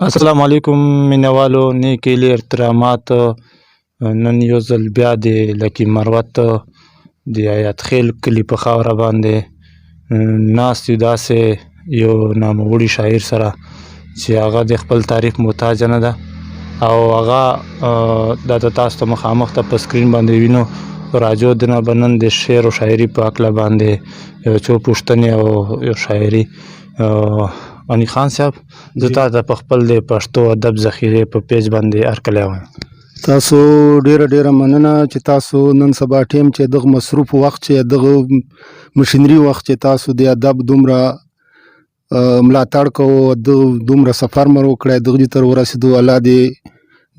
السلام علیکم مینوالو نیک هیلې احترامات. نن یو ځل بیا د لکي مروت د حیات خیل کلي په خاوره باندې ناست یو داسې یو ناموړي شاعر سره چې هغه د خپل تاریخ محتاج نه ده او هغه دا د تاسو ته مخامخ ته په سکرین باندې وینو. راجو د نه به نن د شعر و شاعري په هکله باندې یو څو پوښتنې او یو شاعري. غني خان صاحب زه تا ته په خپل د پښتو ادب ذخیرې په پیج باندې هرکلی وایم. تاسو ډیره مننه چې تاسو نن سبا ټیم چې دغه مصروف وخت چې دغه مشینری وخت چې تاسو د ادب دومره ملاتړ کوو دومره سفر مر وکړی دغه تر ورسېدو الله دې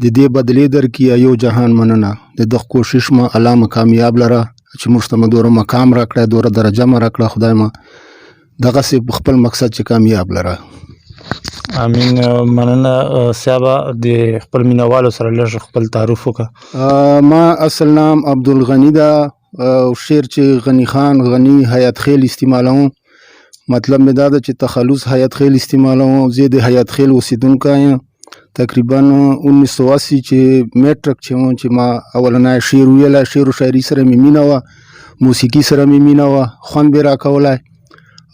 د دې بدلې درکړي یو جهان مننه د دغه کوشش ما الله کامیاب لره چې موږ ته دوره مقام راکړی دوره درجه مې راکړه خدای ما دغسې خپل مقصد چې کامیاب لره. امین. مننه صاحبه د خپل مینوالو سره لږ خپل تعارف وکړه. ما اصل نام عبدالغنی ده او شعر چې غنی خان غنی حیات خیل استعمالوم. مطلب مې دا ده چې تخلص حیات خیل استعمالوم. زه د حیات خیل اوسیدونکی یم. تقریبا 1980 چې میټرک چې ما اولنی شعر ویلی شعر و شاعري سره مې مینه وه موسیقي سره مې مینه وه خوند به یې راکولی.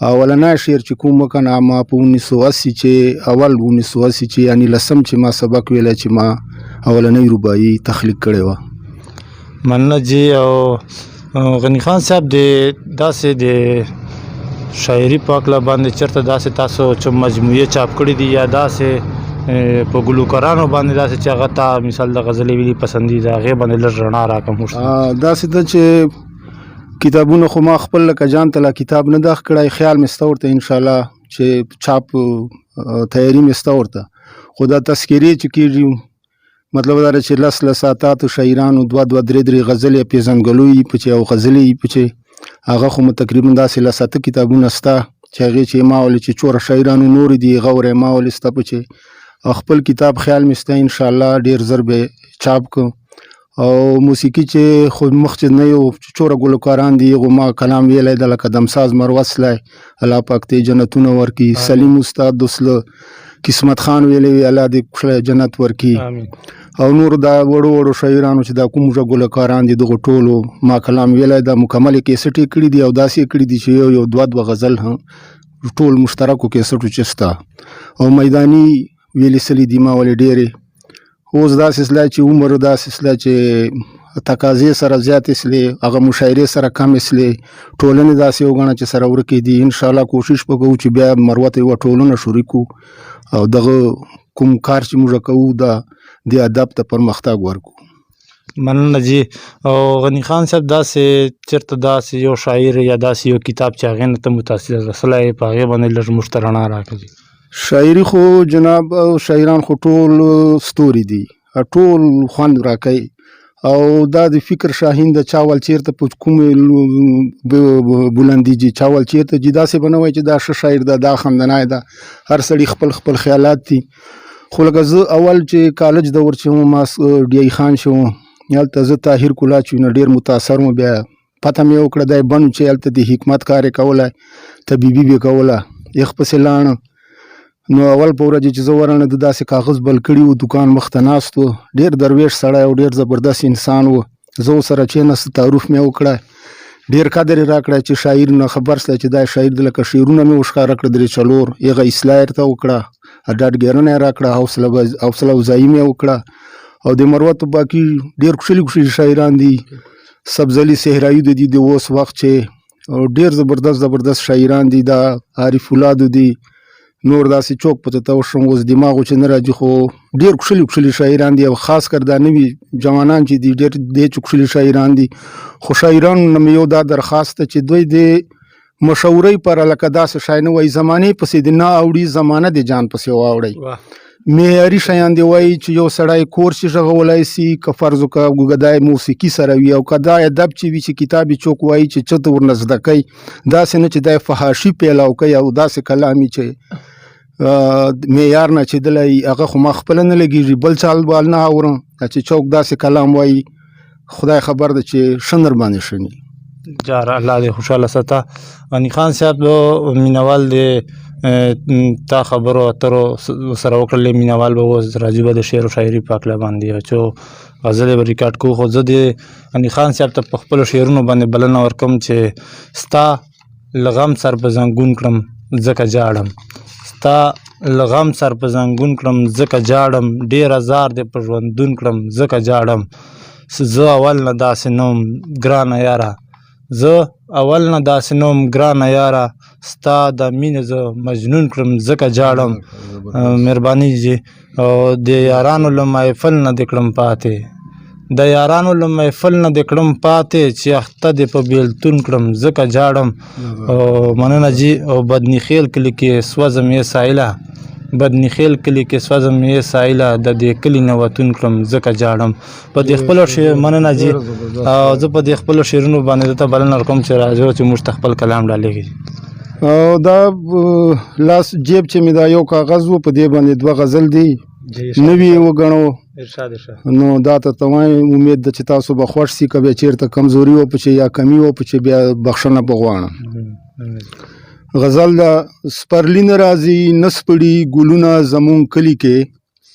اولنی شعر چې کوم وکنه ما په 1980 چې اول 1980 چې یعنی لسم چې ما سبق ویلی چې ما اولنی رباعي تخلیق کړې وه. مننه جی. او غني خان صاحب د داسې د شاعري په هکله باندې چېرته داسې تاسو چې مجموعې چاپ کړي دي یا داسې په ګلوکارانو باندې داسې چې هغه ته مثال د غزلې ویلي پسندیده هغې باندې لږ رڼا راکړم. داسې ده چې کتابونه خو ما خپل لکه جان ته لا کتاب نه داخ کړی خیال مې سته ورته انشاءالله چې چاپ تیاري مې سته ورته خو دا تذکرې چې کېږي مطلب دا چې لس اتاتو شاعرانو دوه درې غزلې پیژندګلوي پچې او غزلې پچې هغه خو مو تقریبا داسې لس اته کتابونه سته چې هغې چې ما ولې چې چوره شاعرانو نور دي هغه ورې ما ولې سته پچې خپل کتاب خیال مې سته انشاءالله ډېر زر به چاپ کړم. او موسیقي چې خو مخکې نه یو چوره ګلوکاران دي هغو ما کلام ویلی ده لکه دمساز مروسلی الله پاک ته جنتونه ورکړي. سلیم استاد دوسله قسمت خان ویلی وي الله دې جنت ورکړي. او نور دا وړو شاعرانو چې دا کوم ګلوکاران دي دغو ټولو ما کلام ویلی ده مکملې کیسټ یې کړي دي او داسې یې کړي دي چې یو دوه غزل هم ټول مشترکو کیسټو چې سته او میداني ویلې سلي دي ما ولې ډېرې. اوس داسې سلا چې عمر داسې سلا چې تقاضې سره زیاتې سلې هغه مشاعرې سره کمې سلې ټولنې داسې وګڼه چې سره ورکې دي. انشاءالله کوشش به کوو چې بیا مروت یوه ټولنه شروع کړو او دغه کوم کار چې موږ کوو د ادب ته پرمختګ ورکړو. مننه جی. او غني خان صاحب داسې چېرته داسې یو شاعر یا داسې یو کتاب چې هغې نه ته متاثر رسلی په هغې باندې لږ موږ ته رڼا راکړي. شاعري خو جناب شاعران خو ټول ستوري دي ټول خوند راکوي او دا د فکر شاهین د چاول چیرته په کومې بلندي جي چاول چیرته جي داسې به نه وایي چې دا ښه شاعر ده دا خندنای ده هر سړي خپل خیالات دي. خو لکه زه اول چې کالج دور چې ما ډی ای خان شوم هلته زه طاهر کولا چې نه ډېر متاثر وم بیا پته مې وکړه دی بنو چې هلته د حکمت کار یې کولی طبیبي به یې کوله یخ پسې لاړم. نو اول په ورځ چې زه ورنه د داسې کاغذ بل کړي وو دکان مخ ته ناست و ډېر درویش سړی او ډېر زبردست انسان و. زه ورسره کېناست تعارف مې وکړی ډېر قدر یې راکړی چې شاعر نه خبر سلی چې دا شاعر دی لکه شعرونه مې وښکاره کړه 3-4 هغه اصلاح یې ورته وکړه ډاډګیرنه یې راکړه حوصله افزایي مې وکړه. او د مروتو باقي ډېر کوچلي شاعران دي سبزلي صحرایي د دي د اوس وخت چې ډېر زبردست شاعران دي دا عارف اولادو دي نور داسې چوک پته ته وشم اوس دماغو چې نه راځي خو ډېر کوچلي شاعران دي او خاص کر دا نوي جوانان چې دي ډېر دې کوچلي شاعران دي. خو شاعرانو نه مې یو دا درخواست ده چې دوی د مشهورۍ پر لکه داسې شای نه وایي زمانې پسې د نه اوړي زمانه د جان پسې واوړئ. معیاري شیان دی وایي چې یو سړی کور چې غږولی سي که فرض وکړه ګدای موسیقي سره وي او که دا ادب چې وي چې کتاب یې څوک وایي چې څه ته ورنه زده کوي داسې نه چې دا فحاشي پیلاو کوي او داسې کلام چې معیار نه چې دلی هغه خو ما خپله نه لګېږي بل چال بال نه اورم چې څوک داسې کلام وایي خدای خبر ده چې ښه در باندې ښه ني. جار الله دې خوشحاله ساته. غني خان صاحب مینوال د تا خبرو اترو سره وکړلې مینوال به اوس راځي به د شعر و شاعري په هکله باندې اچو غزلې به ریکارډ کوو خو زه د غني خان صاحب ته په خپلو شعرونو باندې بلنه ورکوم چې ستا له غم سر په زنګون کړم ځکه جاړم ستا له غم سر په زنګون کړم ځکه جاړم ډېر ازار دې په ژوندون کړم ځکه جاړم زه اول نه داسې نوم ګرانه یاره زه اول نه داسې نوم ګرانه یاره ستا د مینې زه مجنون کړم ځکه جاړم مهرباني جی او د یارانو له محفل نه دې کړم پاتې د یارانو له محفل نه دې کړم پاتې چې اخته دې په بیلتون کړم ځکه جاړم او مننه جی او بدني خیل کلي کې سوځم یې سایله بدني خیل کلي کې سوځم یې سایله د دې کلي نه وتون کړم ځکه جاړم په دې خپلو مننه جی او زه په دې خپلو شعرونو باندې درته بلنه ورکوم چې راځو چې موږ ته خپل کلام ډالېږي او دا لاس جیب چې مې دا یو کاغذ و په دې باندې 2 غزل دي نوي وګڼو ارشاد نو دا ته وایم امید ده چې تاسو به خوښ سي که بیا چېرته کمزوري وپچې یا کمی وپچې بیا بخښنه به غواړم غزل دا سپرلی نه راځي نه سپړي ګلونه زمونږ کلي کې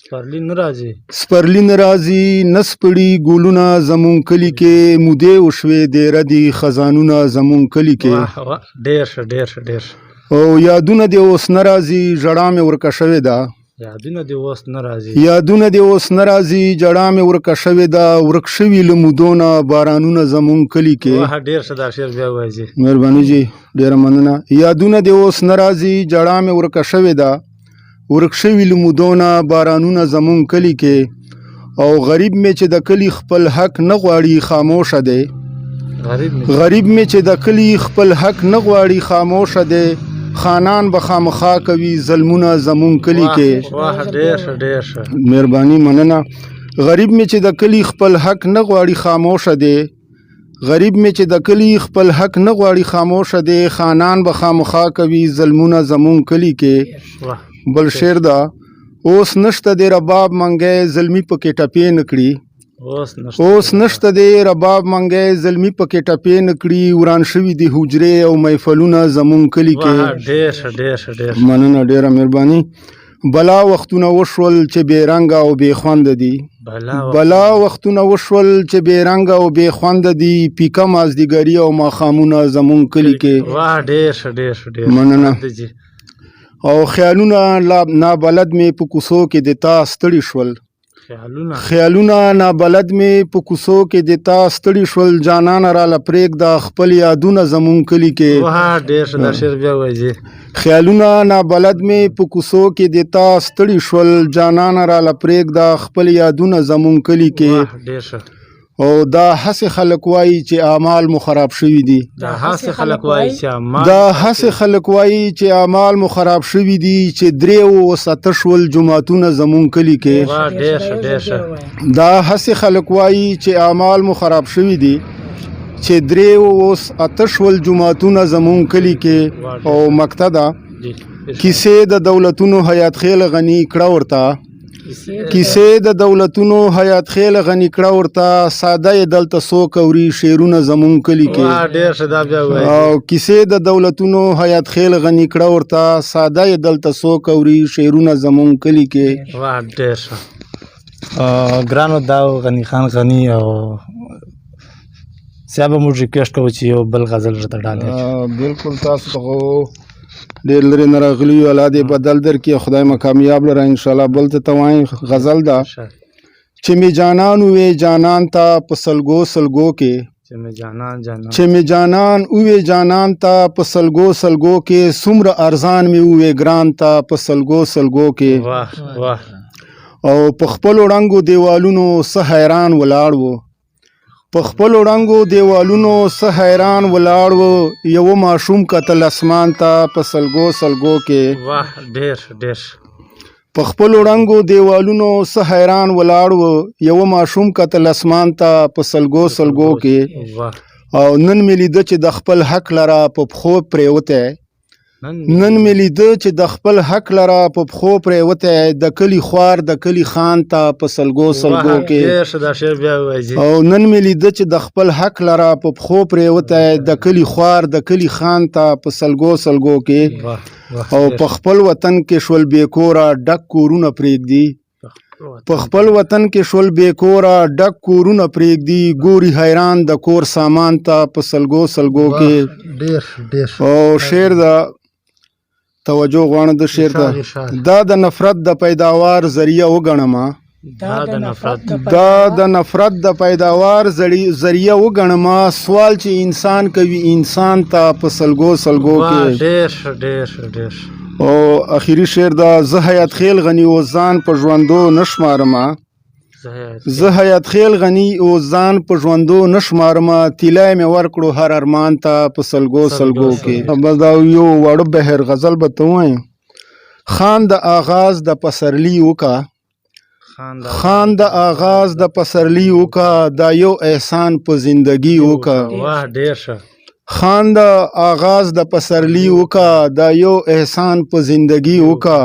سپرلی نه راځي سپرلی نه راځي نه سپړي ګلونه زمونږ کلي کې مودې وشوې ډېره دي خزانونه زمونږ کلي کې ډېر ښه ډېر ښه ډېر او یادونه دې اوس نه راځي ژړا مې ورکه شوې ده یادونه دې اوس نه راځي یادونه دې اوس نه راځي جړا مې ورکه شوې ده ورک شوي له مودو نه بارانونه زمونږ کلي کې ډېر ښه دا شعر بیا ووایه جی مهرباني جی ډېره مننه یادونه دې اوس نه راځي جړا مې ورکه شوې ده ورک شوي له مودو نه بارانونه زمونږ کلي کې او غریب مې چې د کلي خپل حق نه غواړي خاموشه دی غریب مې چې د کلي خپل حق نه غواړي خاموشه دی خانان به خامخا کوي ظلمونه زمونږ کلي کې مهرباني مننه غریب مې چې د کلي خپل حق نه غواړي خاموشه دی غریب مې چې د کلي خپل حق نه غواړي خاموشه دی خانان به خامخا کوي ظلمونه زمونږ کلي کې بل شعر دا اوس نشته دی رباب منګی ظلمي پکې ټپې نه کړي اوس نشته دی رباب منګی ظلمي پکې ټپې نه کړي وران شوي دي حجرې او محفلونه زمونږ کلي کې مننه ډېره مهرباني بلا وختونه وشول چې بې رنګه او بې خونده دي بلا وختونه وشول چې بې رنګه او بې خونده دي پیکه مازدیګري او ماښامونه زمونږ کلي کې مننه او خیالونه نابلد مې په کوڅو کې د تا ستړي شول خیالونه نابلد مې په کوڅو کې د تا ستړي شول جانانه راله پرېږده خپل یادونه زمونږ کلي کې خیالونه نابلد مې په کوڅو کې د تا ستړي شول جانانه راله پرېږده خپل یادونه زمونږ کلي کې او دا هسې خلک وایي چې اعمال مو خراب شوي دي دا هسې خلک وایي چې اعمال مو خراب شوي دي چې 3 اوس 8 شول جماعتونه زمونږ کلي کې دا هسې خلک وایي چې اعمال مو خراب شوي دي چې 3 اوس 8 شول جماعتونه زمونږ کلي کې او مقطع دا کیسې د دولتونو حیات خیل غني کړه ورته کیسې د دولتونو حیات خیل غني کړه ورته ساده یې دلته څوک اوري شعرونه زمونږ کلي کې او کیسې د دولتونو حیات خیل غني کړه ورته ساده یې دلته څوک اوري شعرونه زمونږ کلي کې ګرانو دا غني خان غني او صاحب موږ ریکویسټ کوو چې یو بل غزل درته ډالې بالکل تاسو ته ډېر لرې نه راغلي یو الله دې بدل درکړي خدای مو کامیاب لره انشاءالله بل ته وایي غزل ده چې مې جانان وې جانان ته په سلګو سلګو کې چې مې جانان وې جانان ته په سلګو سلګو کې څومره ارزان مې وې ګران ته په سلګو سلګو کې او په خپلو ړنګو دیوالونو څه حیران ولاړ و په خپلو ړنګو دیوالونو څه حیران ولاړ و یوه ماشوم کتل اسمان ته په سلګو سلګو کې په خپلو ړنګو دیوالونو څه حیران ولاړ و یوه ماشوم کتل اسمان ته په سلګو سلګو کې او نن مې لیده چې د خپل حق لره په پښو پرېوتی نن مې لیده چې د خپل حق لره په پښو پرېوتی د کلي خوار د کلي خان ته په سلګو سلګو کې او نن مې لیده چې د خپل حق لره په پښو پرېوتی د کلي خوار د کلي خان ته په سلګو سلګو کې او په خپل وطن کې شول بې کوره ډک کورونه پرېږدي په خپل وطن کې شول بې کوره ډک کورونه پرېږدي ګوري حیران د کور سامان ته په سلګو سلګو کې او شعر د توجه غواړم د شعر ته دا د نفرت د پیداوار ذریعه وګڼمه دا د نفرت د پیداوار ذریعه وګڼمه سوال چې انسان کوي انسان ته په سلګو سلګو کې او اخیری شعر دا زه حیات خیل غنی او ځان په ژوندو نشمارمه زه حیات خیل غنی او ځان په ژوندو نشمارمه طلای مې ورکړو هر ارمان ته په سلګو سلګو کې بس دا یو واړه بهر غزل به ته ووایم خان د آغاز د پسرلي وکا خان د آغاز د پسرلي وکا دا یو احسان په زندگی وکا خان د آغاز د پسرلي وکا دا یو احسان په زندگی وکا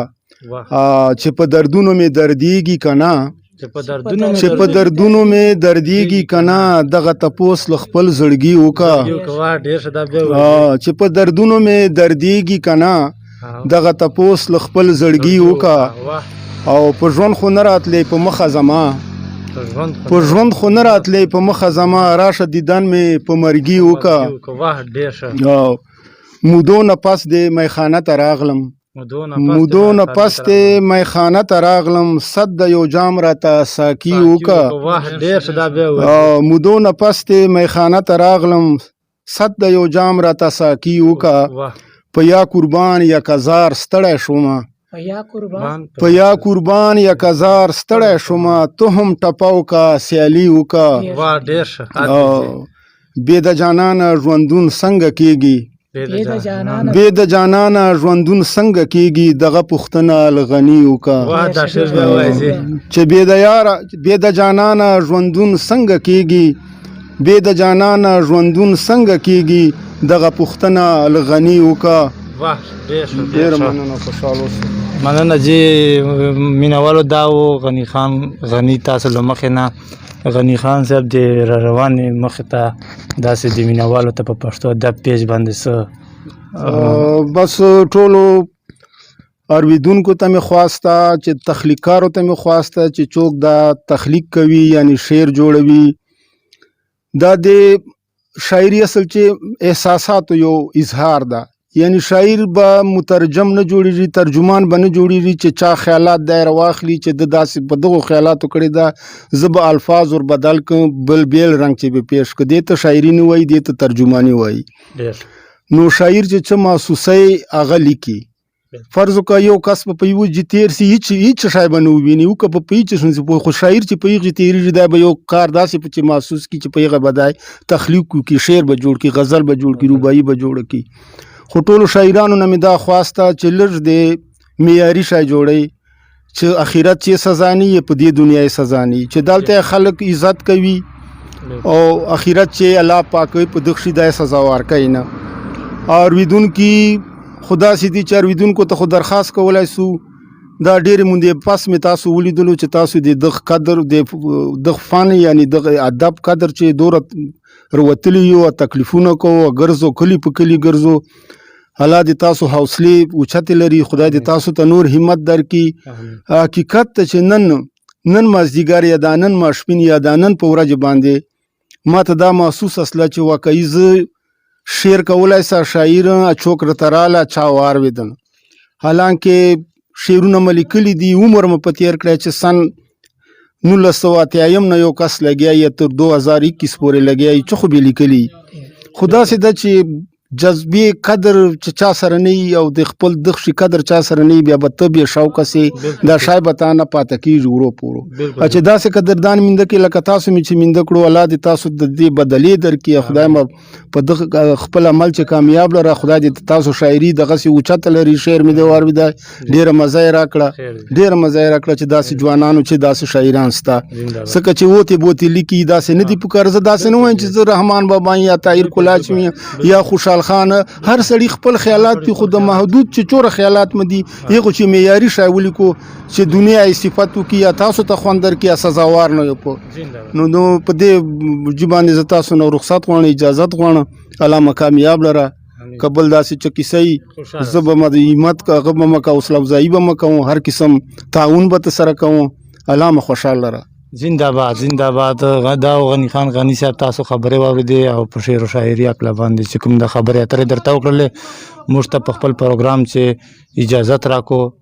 چې په دردونو مې دردیږي کنه چې په دردونو مې دردیږي کنه دغه تپوس له خپل زړګي وکا چې په دردونو مې دردیږي کنه دغه تپوس له خپل زړګي وکا او په ژوند خو نه راتلی په مخه زما په ژوند خو نه راتلی په مخه زما راشه دیدن مې په مرګي وکا مودو نه پس د میخانه ته راغلم مودو نه پس د میخانه ته راغلم صد د یو جام راته ساقي وکا مودو نه پس د میخانه ته راغلم صد د یو جام راته ساقي وکا په یا قربان یک هزار ستړی شومه په یا قربان یک هزار ستړی شومه ته هم ټپاو کا سیالي وکا بې د جانانه ژوندون څنګه کیږي بې د جانانه ژوندون څنګه کیږي دغه پوښتنه لغني وکا چې بې د جانانه ژوندون څنګه کیږي بې د جانانه ژوندون څنګه کیږي دغه پوښتنه لغني وکا ډېره مننه خوشحاله اوسئ مننه جی مینوالو دا و غني خان غني تاسو له مخې نه غني خان صاحب د روانې مخې ته داسې د مینوالو ته په پښتو ادب پیج باندې څه بس ټولو اوریدونکو ته مې خواسته چې تخلیقکارو ته مې خواسته چې څوک دا تخلیق کوي یعنی شعر جوړوي دا د شاعري اصل چې احساساتو یو اظهار ده یعنی شاعر به مترجم نه جوړیږي ترجمان به نه جوړیږي چې چا خیالات دایره واخلي چې د داسې په دغو خیالاتو کړي ده زه به الفاظ ور بدل کړم بل بیل رنګ چې به پیش کړه دې ته شاعري نه وایي دې ته ترجماني وایي نو شاعر چې څه محسوسوي هغه لیکي فرض وکړه یو کس په یوه جې تېر سي هېڅ شی به نه وویني وکړه په هېڅ شي خو شاعر چې په هغې تېرېږي دا به یو کار داسې چې محسوس کړي چې په هغه به دی تخلیق وکړي شعر به جوړ کړي غزل به جوړ کړي رباعي به جوړه کړي خو ټولو شاعرانو نه مې دا خواسته چې لږ د معیاري شی جوړئ چې اخرت چې سزا نه یې په دې دنیا یې سزا نه چې دلته خلک عزت کوي او اخرت چې الله پاک په دغه شي دا سزا ورکوي نه اوریدونکي خدا سي دي چې اوریدونکو ته خو درخواست کولی سو دا ډېرې مونږ پس مې تاسو ولیدلو چې تاسو د دغه قدر د دغه فن یعنی دغه ادب قدر چې دوره روتلی یو تکلیفونه کوو ګرځو کلی په کلی ګرځو الله دې تاسو حوصلې اوچتې لري خدای دې تاسو ته نور همت درکړي حقیقت ته چې نن مازدیګر یا دا نن ماسپښین یا دا نن په ورځ باندې ما ته دا محسوس اصله چې واقعي زه شعر کولی سه شاعر څوک راته راله چا واورېدم حالانکه شعرونه مې لیکلي دي عمر مې په تېر کړی چې سن 1980 نه یو کس لګیا یا تر 2021 پورې لګیا چې خو به لیکلي خو داسې ده چې جذبې قدر چې چا سره نه وي او د خپل دغه شي قدر چا سره نه وي بیا به ته بې شوقه سې دا شی به تا نه پاته کېږي ورو په ورو چې داسې قدردان مینده کړي لکه تاسو مې چې مینده کړو الله دې تاسو د دې بدلې درکړي خدای مې په دغه خپل عمل چې کامیاب لره خدای دې تاسو شاعري دغسې اوچته لري شعر مې دې واورېده ډېره مزه یې راکړه چې داسې ځوانانو چې داسې شاعران سته ځکه چې وتې بوتې لیکي داسې نه دي پکار زه داسې نه وایم چې زه رحمان بابا یا طاهر کلاچ یا خوشحال اقبال خان هر سړي خپل خیالات دي خو د محدود چې چوره خیالات مدي یغه چې معیاري شاول کو چې دنیا صفاتو کې یا تاسو ته خوندر کې سزاوار نه یو نو په دې جبان ز تاسو نو رخصت غواړم اجازه غواړم علامه کامیاب لره قبل داسې چکیسي زب مدیمت کا غب مکا حوصله افزایی به مکو هر قسم تعاون به سره کوم علامه خوشاله لره زنده‌باد زنده‌باد غدا او غنی خان غنی صاحب تاسو خبره واورېدې او په شعر او شاعري عقل باندې چې کوم د خبره اترې درته وکړلې موږ ته په خپل پروګرام چې اجازه راکو